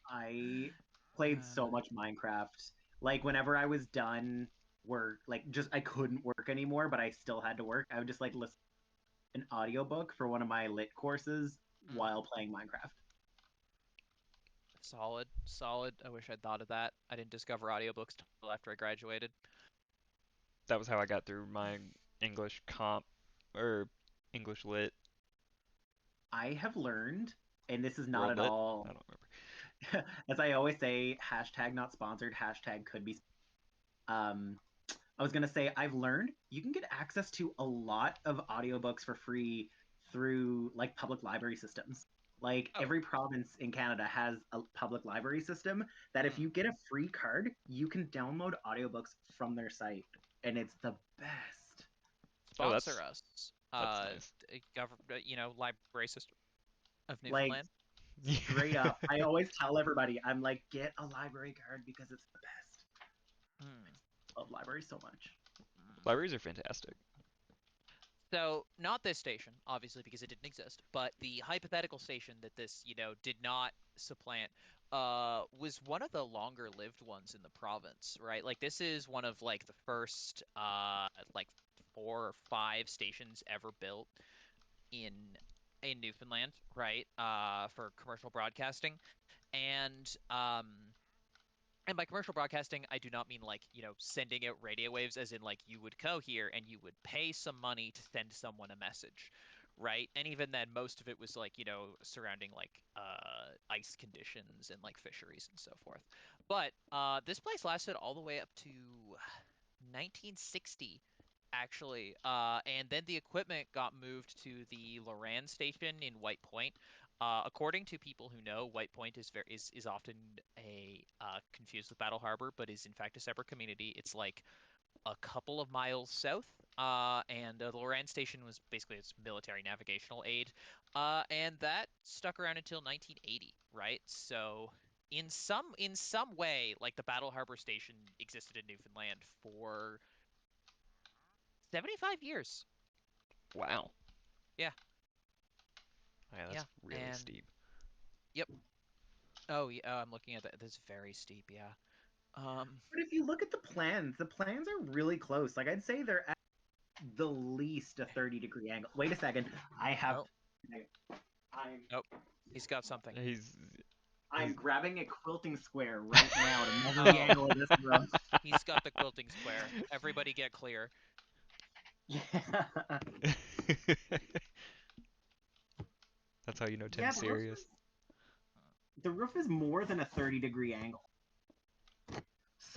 I played so much Minecraft. Like whenever I was done work, like just I couldn't work anymore, but I still had to work. I would just like listen to an audiobook for one of my lit courses while playing Minecraft. Solid, solid. I wish I'd thought of that. I didn't discover audiobooks till after I graduated. That was how I got through my English comp or English lit, I have learned, and this is not world at lit. all, I don't remember. as I always say, hashtag not sponsored, hashtag could be. Um, I was gonna say I've learned you can get access to a lot of audiobooks for free through like public library systems. Like Oh. every province in Canada has a public library system that if you get a free card, you can download audiobooks from their site, and it's the best. Oh, Sponsor us. that's nice. Library system of Like Newfoundland. straight up, I always tell everybody, I'm like, get a library card because it's the best. Hmm. Love libraries so much. Hmm. Libraries are fantastic. So, not this station, obviously, because it didn't exist, but the hypothetical station that this, did not supplant, was one of the longer lived ones in the province, right? Like, this is one of, like, the first, like, 4 or 5 stations ever built in Newfoundland, right? For commercial broadcasting. And, and by commercial broadcasting, I do not mean like, sending out radio waves as in like you would go here and you would pay some money to send someone a message, right? And even then, most of it was like, surrounding like ice conditions and like fisheries and so forth. But this place lasted all the way up to 1960, actually. And then the equipment got moved to the Loran station in White Point. According to people who know, White Point is often a confused with Battle Harbor, but is in fact a separate community. It's like a couple of miles south. And the Loran station was basically its military navigational aid. And that stuck around until 1980, right? So in some way, like the Battle Harbor station existed in Newfoundland for 75 years. Wow. Yeah, Yeah, yeah. that's really And steep. yep. Oh, yeah, I'm looking at that. This is very steep, yeah. But if you look at the plans are really close. Like I'd say they're at the least a 30-degree angle. Wait a second. I have. Oh, I'm. oh, he's got something. He's I'm he's grabbing a quilting square right now to measure the Oh, angle of this room. he's got the quilting square. Everybody get clear. Yeah. That's how you know Yeah. Tim's serious. The roof is more than a 30-degree angle.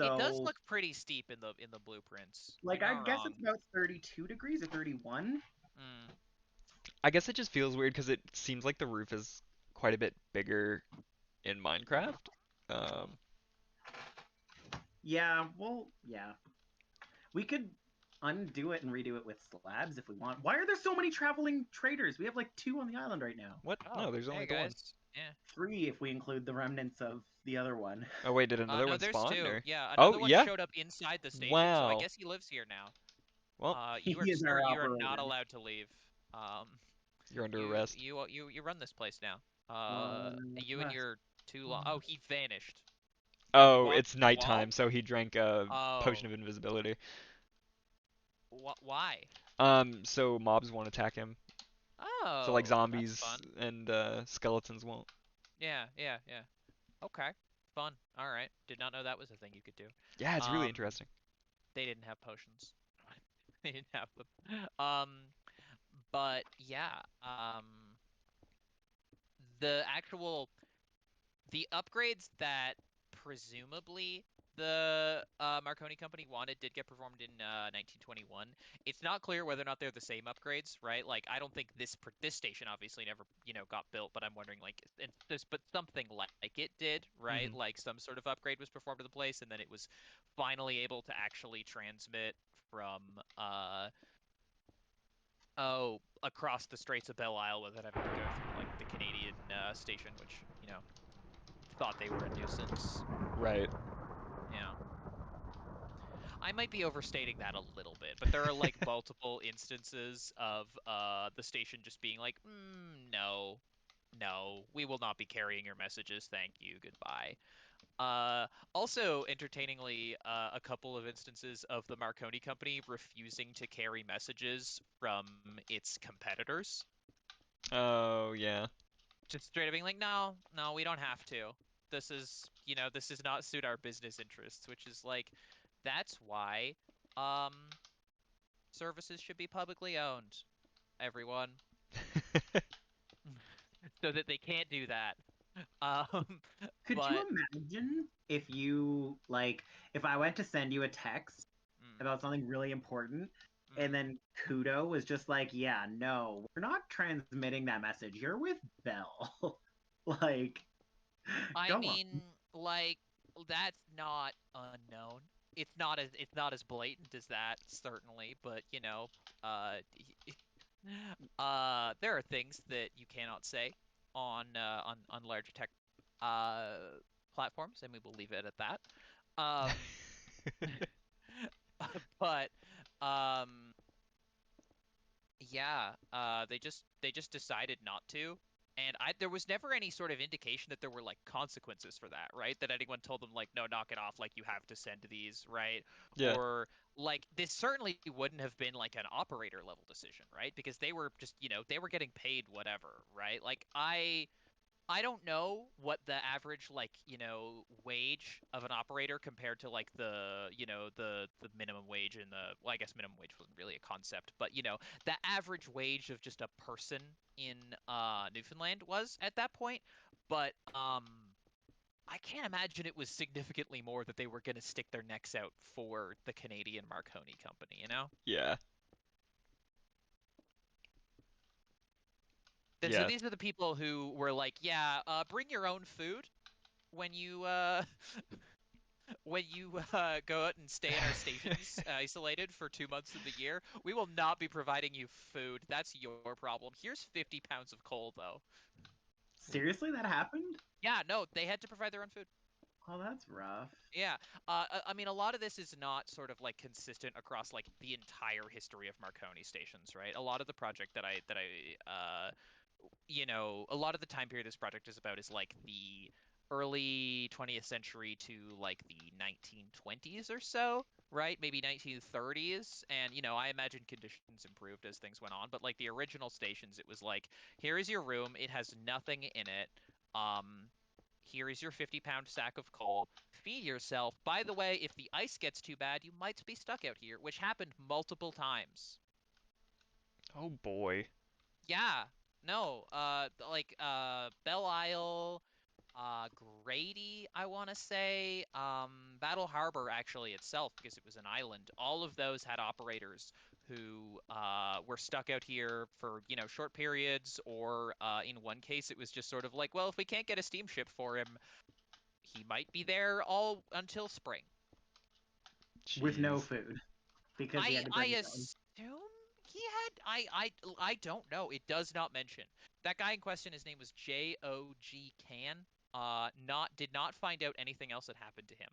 It does So, look pretty steep in the blueprints. like, You're I not guess wrong. it's about 32 degrees or 31. Mm. I guess it just feels weird because it seems like the roof is quite a bit bigger in Minecraft. Um, Yeah. Well, yeah. We could undo it and redo it with slabs if we want. Why are there so many traveling traders? We have like 2 on the island right now. what? Oh, No, there's only hey the one. guys. Yeah. 3 if we include the remnants of the other one. Oh wait, did another No, one there's spawn two. or? Yeah, Oh another one yeah. showed up inside the station, so I Wow. guess he lives here now. Well, He You are, is sir, our you are not operator. allowed to leave. Um, you're under you arrest. you you run this place now. You and Rest. your two long. Oh, he vanished. Did he Oh, walk it's through the wall? nighttime, so he drank a Oh, potion of invisibility. why? So mobs won't attack him. So like Oh, that's zombies fun. and skeletons won't. Yeah, yeah, yeah. Okay, fun. All right. Did not know that was a thing you could do. Yeah, it's really Um, interesting. they didn't have potions. They didn't have them. But yeah. The actual the upgrades that presumably the Marconi company wanted did get performed in 1921. It's not clear whether or not they're the same upgrades, right? Like, I don't think this station obviously never, got built, but I'm wondering like, but something like it did, right? Hmm. Like some sort of upgrade was performed to the place, and then it was finally able to actually transmit from across the Straits of Belle Isle without having to go through like the Canadian station, which thought they were a nuisance. Right. Yeah. I might be overstating that a little bit, but there are like multiple instances of the station just being like, no, no, we will not be carrying your messages. Thank you. Goodbye. Also, entertainingly, a couple of instances of the Marconi company refusing to carry messages from its competitors. Oh yeah. Just straight up being like, no, no, we don't have to. This does not suit our business interests, which is like, that's why, um, services should be publicly owned, everyone, so that they can't do that. Um, Could you but, imagine if you like if I went to send you a text mm, about something really important and mm. then Kudo was just like, "Yeah, no, we're not transmitting that message. You're with Bell." Like, I go on. mean, like, that's not unknown. It's not as blatant as that, certainly, but uh, there are things that you cannot say on large tech uh platforms, and we will leave it at that. Um, but um, Yeah, they just decided not to, and there was never any sort of indication that there were like consequences for that, right? That anyone told them like, no, knock it off, like you have to send these, right? Yeah. Or like this certainly wouldn't have been like an operator level decision, right? Because they were just, they were getting paid whatever, right? Like I don't know what the average like, wage of an operator compared to like the minimum wage in the well, I guess minimum wage wasn't really a concept, but the average wage of just a person in Newfoundland was at that point. But I can't imagine it was significantly more that they were going to stick their necks out for the Canadian Marconi company, you know? Yeah. So Yeah. these are the people who were like, yeah, bring your own food when you when you go out and stay in our stations isolated for 2 months of the year, we will not be providing you food. That's your problem. Here's 50 pounds of coal, though. Seriously, that happened? Yeah, no, they had to provide their own food. Oh, that's rough. Yeah, I mean, a lot of this is not sort of like consistent across like the entire history of Marconi stations, right? A lot of the project a lot of the time period this project is about is like the early 20th century to like the 1920s or so, right? Maybe 1930s. And, I imagine conditions improved as things went on. But like the original stations, it was like, here is your room. It has nothing in it. Um, Here is your 50-pound sack of coal. Feed yourself. By the way, if the ice gets too bad, you might be stuck out here, which happened multiple times. Oh boy. Yeah, no, like Belle Isle, Grady, I want to say, Battle Harbor actually itself, because it was an island. All of those had operators who were stuck out here for, short periods, or in one case, it was just sort of like, well, if we can't get a steamship for him, he might be there all until spring. With no Jeez. food because he I had to I bring his own. assume he had I don't know. It does not mention. That guy in question, his name was J.O.G. Can. Not did not find out anything else that happened to him.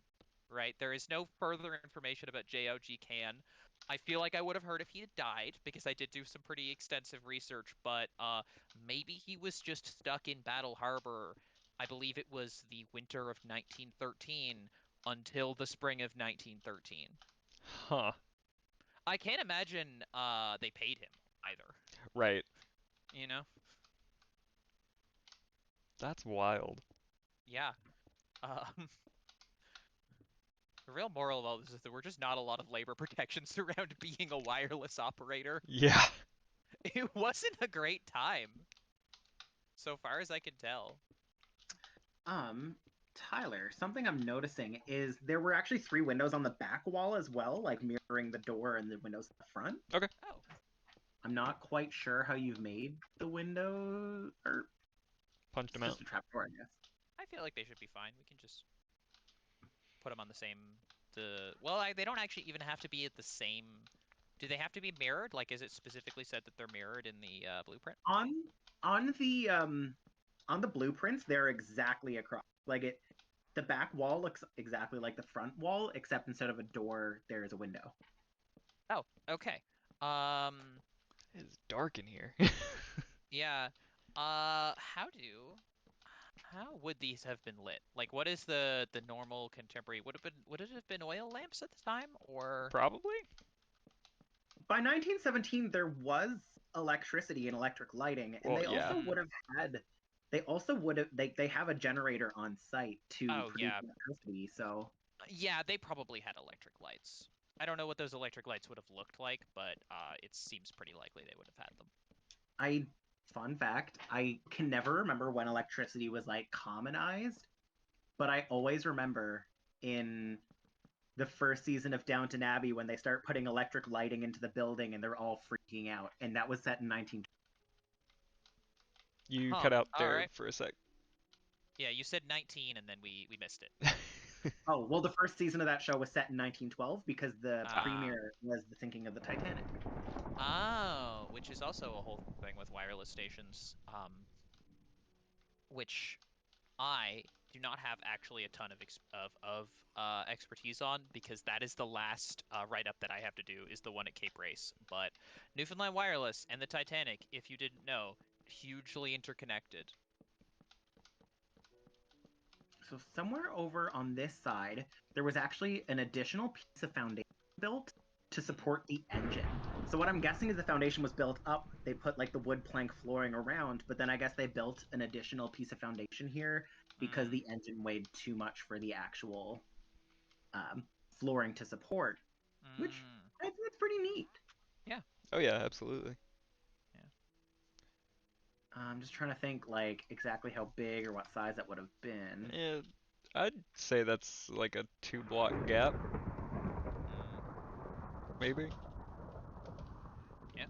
Right? There is no further information about J.O.G. Can. I feel like I would have heard if he had died because I did do some pretty extensive research, but maybe he was just stuck in Battle Harbor. I believe it was the winter of 1913 until the spring of 1913. Huh. I can't imagine they paid him either, Right. you know? That's wild. Yeah. Um, the real moral of all this is that we're just not a lot of labor protections around being a wireless operator. Yeah. It wasn't a great time, so far as I can tell. Um, Tyler, something I'm noticing is there were actually three windows on the back wall as well, like mirroring the door and the windows at the front. Okay. Oh, I'm not quite sure how you've made the window, or Punched it's him out. just a trapdoor, I guess. I feel like they should be fine. We can just put them on the same. They don't actually even have to be at the same. Do they have to be mirrored? Like, is it specifically said that they're mirrored in the blueprint? On on the on the blueprints, they're exactly across. Like it, the back wall looks exactly like the front wall, except instead of a door, there is a window. Oh, okay. It's dark in here. Yeah. How would these have been lit? Like, what is the normal contemporary? Would it have been oil lamps at the time, or? Probably. By 1917, there was electricity and electric lighting, and Well, they yeah. also would have had. They also would have. They have a generator on site to Oh produce yeah, electricity. So yeah, they probably had electric lights. I don't know what those electric lights would have looked like, but it seems pretty likely they would have had them. I fun fact, I can never remember when electricity was like commonized, but I always remember in the first season of Downton Abbey when they start putting electric lighting into the building and they're all freaking out, and that was set in 19. You Huh. cut out All there right. for a sec. Yeah, you said 19, and then we missed it. Oh well, the first season of that show was set in 1912 because the Ah. premiere was the sinking of the Titanic. Oh, which is also a whole thing with wireless stations. Which I do not have actually a ton of expertise on, because that is the last write-up that I have to do, is the one at Cape Race. But Newfoundland Wireless and the Titanic, if you didn't know, hugely interconnected. So somewhere over on this side, there was actually an additional piece of foundation built to support the engine. So what I'm guessing is the foundation was built up. They put like the wood plank flooring around, but then I guess they built an additional piece of foundation here because the engine weighed too much for the actual flooring to support, which I think that's pretty neat. Yeah. Oh yeah, absolutely. Yeah. I'm just trying to think like exactly how big or what size that would have been. Yeah, I'd say that's like a 2-block gap, maybe. Yeah.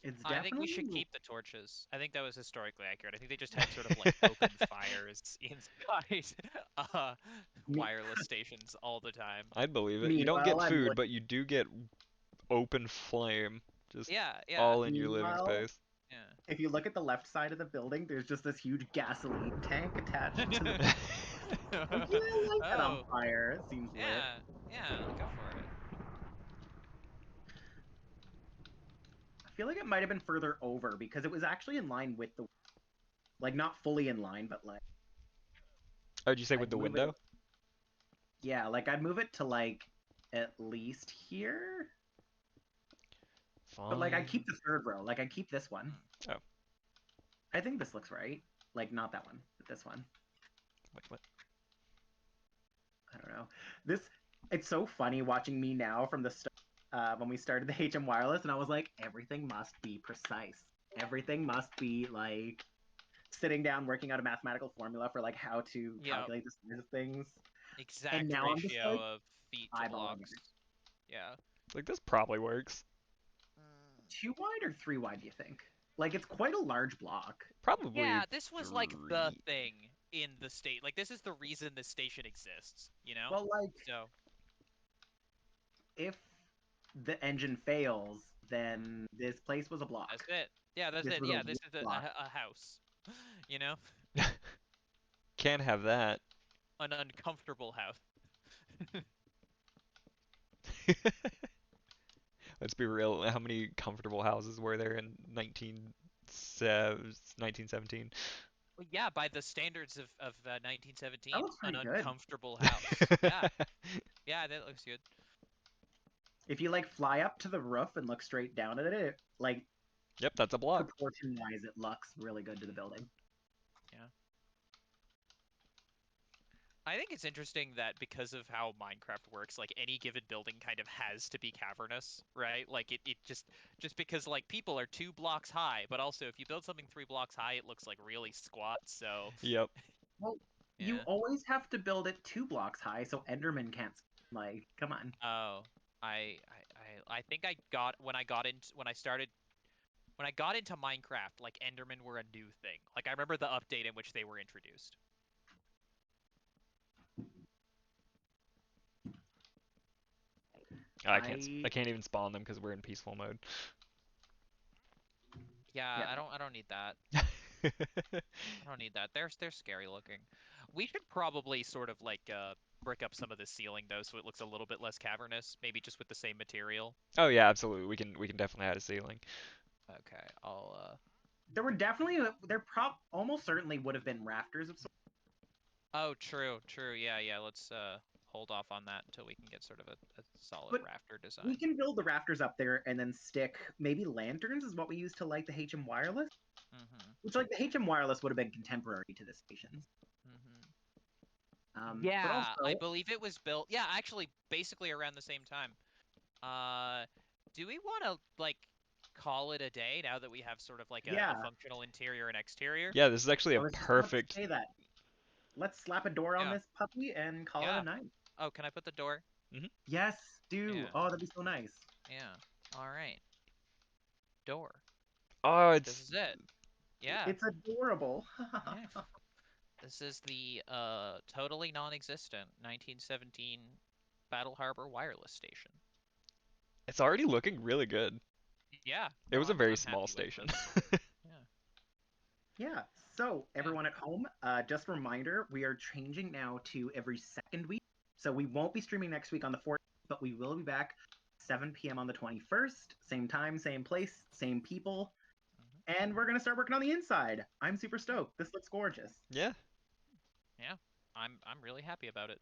It's I think we definitely should keep the torches. I think that was historically accurate. I think they just had sort of like open fires inside wireless stations all the time. I'd believe it. You don't Meanwhile, get food, but you do get open flame, just Yeah, yeah, all in your living Meanwhile, space. yeah. if you look at the left side of the building, there's just this huge gasoline tank attached to the. Like, yeah, I like that on Oh, fire. It seems lit. yeah, yeah, go for it. I feel like it might have been further over because it was actually in line with the, like not fully in line, but like Oh, did you say with I'd the move it. window? Yeah, like I'd move it to like at least here, but like I Fine. keep the third row. Like I keep this one. Oh. I think this looks right. Like not that one, but this one. Wait, what? I don't know. This it's so funny watching me now from the start when we started the HM Wireless, and I was like, everything must be precise. Everything must be like sitting down working out a mathematical formula for like how to Yep. calculate the size of things. Exact now I'm just, ratio like, of feet to eyeballing blocks. it. Yeah. Like this probably works. 2 wide or 3 wide, do you think? Like it's quite a large block. Probably Yeah, this was like the 3. thing in the state. Like, this is the reason the station exists, you know? Well, like So, if the engine fails, then this place was a block. that's it. Yeah, that's This it. was a Yeah, this is block. a house. You know? Can't have that. An uncomfortable house. Let's be real. How many comfortable houses were there in 1917? Well, yeah, by the standards of 1917, That looks an pretty good. uncomfortable house. Yeah. Yeah, that looks good. If you like fly up to the roof and look straight down at it, like Yep, that's a block. proportion-wise, it looks really good to the building. Yeah. I think it's interesting that because of how Minecraft works, like any given building kind of has to be cavernous, right? Like it just because like people are 2 blocks high, but also if you build something 3 blocks high, it looks like really squat. So Yep. Well, yeah. you always have to build it 2 blocks high so Enderman can't. Like, come on. Oh, I think I got when I got into Minecraft, like Endermen were a new thing. Like I remember the update in which they were introduced. I can't even spawn them because we're in peaceful mode. Yeah, Yep. I don't need that. I don't need that. They're scary looking. We should probably sort of like brick up some of the ceiling though, so it looks a little bit less cavernous, maybe just with the same material. Oh yeah, absolutely. We can definitely add a ceiling. Okay, I'll There were definitely almost certainly would have been rafters of sorts. Oh, true, true. Yeah, yeah. Let's hold off on that until we can get sort of a solid But rafter We design. can build the rafters up there and then stick maybe lanterns is what we use to light the HM Wireless. Mm-hmm. Which, like, the HM Wireless would have been contemporary to the stations. Mm-hmm. But Yeah, also, I believe it was built. Yeah, actually, basically around the same time. Do we want to like call it a day now that we have sort of like a Yeah. functional interior and exterior? Yeah, this is actually I a was just about to perfect. say that. Let's slap a door on Yeah. this puppy and call Yeah. it a night. Oh, can I put the door? Yes, do. Yeah. Oh, that'd be so nice. Yeah. All right. Door. Oh, This it's is it. Yeah. It's adorable. Yeah. This is the totally non-existent 1917 Battle Harbour wireless station. it's already looking really good. Yeah. It no, was a I'm very happy small with station. this. Yeah. Yeah. So everyone at home, just a reminder, we are changing now to every second week. So we won't be streaming next week on the 14th, but we will be back 7 p.m. on the 21st. Same time, same place, same people. Mhm. And we're gonna start working on the inside. I'm super stoked. This looks gorgeous. Yeah. Yeah, I'm really happy about it.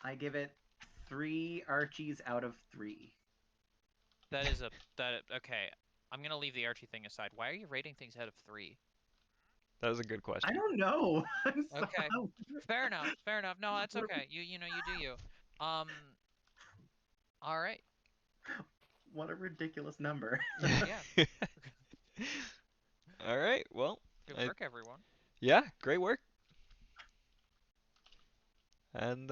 I give it 3 Archies out of 3. That is a that okay. I'm gonna leave the Archie thing aside. Why are you rating things out of 3? That was a good I question. don't know. I'm Okay, sorry. fair enough. Fair enough. No, that's okay. You know you do you. Um, all right. What a ridiculous number. Yeah. All right. Well, Good I, work, everyone. yeah, great work. And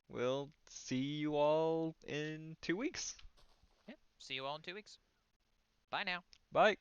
we'll see you all in 2 weeks. Yeah. See you all in 2 weeks. Bye now. Bye.